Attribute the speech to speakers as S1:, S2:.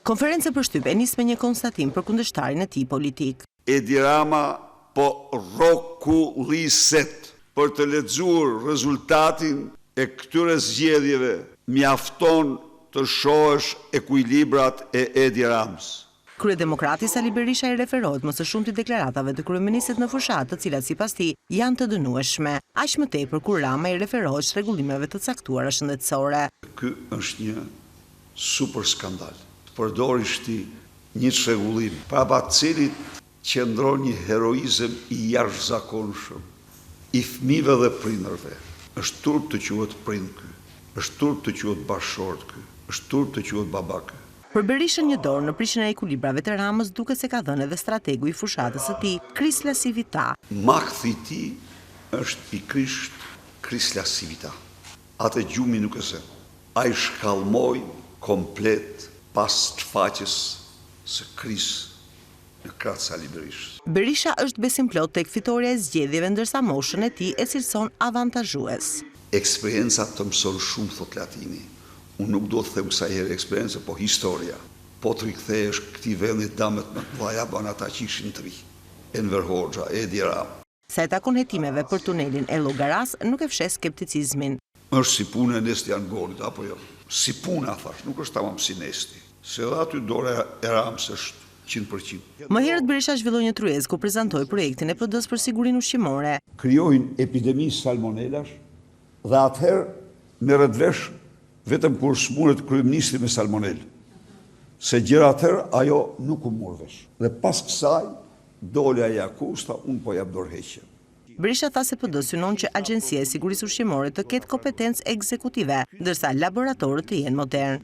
S1: Konferencë për shtyp e nis me një konstatim për kundërshtarin e tij politik.
S2: Edi Rama po rrokulliset për të lexuar rezultatin e këtyre zgjedhjeve, mjafton të shohësh ekuilibrat e Edi Ramës.
S1: Kryedemokrati Sali Berisha i referohet më së shumti deklaratave të kryeministit në fushatë, të cilat sipas tij janë të dënueshme, aq më tepër kur Rama i referohet rregullimeve të caktuara shëndetësore.
S2: Ky është një super skandal. Përdorish ti një çrregullim prapa të cilit qëndron një heroizëm i jashtëzakonshëm i fëmijëve dhe prindërve. Është turp të quhet prind ky, është turp të quhet bashkëshort ky, është turp të quhet baba ky.
S1: Për Berishën një dorë në prishjen e ekuilibrave të Ramës duket se ka dhënë edhe strategu i fushatës së tij, Krisla Sivita.
S2: Makthi i tij është pikërisht Krisla Sivita. Atë gjumi nuk e se. Ai shkallmoi komplet pas shfaqjes së Kris në krah të Sali Berishës.
S1: Berisha është besim plot tek fitoria e zgjedhjeve, ndërsa moshën e tij e cilëson avantazhues.
S2: Eksperienca të mëson shumë, thot Latini. Unë nuk do të them kësaj herë eksperiencë, po historia. Po të rikthehesh këtij vendi damet më të mëdha bën ata që ishin të ri. Enver Hoxha, Edi Rama.
S1: Sa e takon hetimeve për tunelin e Llogaras, nuk e fshes skepticizmin.
S2: Është si puna e Nestian Golit apo jo? Si puna thash, nuk është tamam si Nesti. Se dha aty dora e Ramës është 100%.
S1: Më herët Berisha zhvilloi një tryezë ku prezantoi projektin e PD-s për sigurinë ushqimore.
S2: Krijojnë epidemi salmonelash dhe atëherë merret vesh vetëm kur smuret kryeministri me salmonel. Se gjëra atëherë ajo nuk u mor vesh. Dhe pas kësaj doli ai akusta, unë po jap dorëheqje.
S1: Berisha tha se PD synon që Agjencia e Sigurisë Ushqimore të ketë kompetencë ekzekutive, ndërsa laboratorët të jenë modern.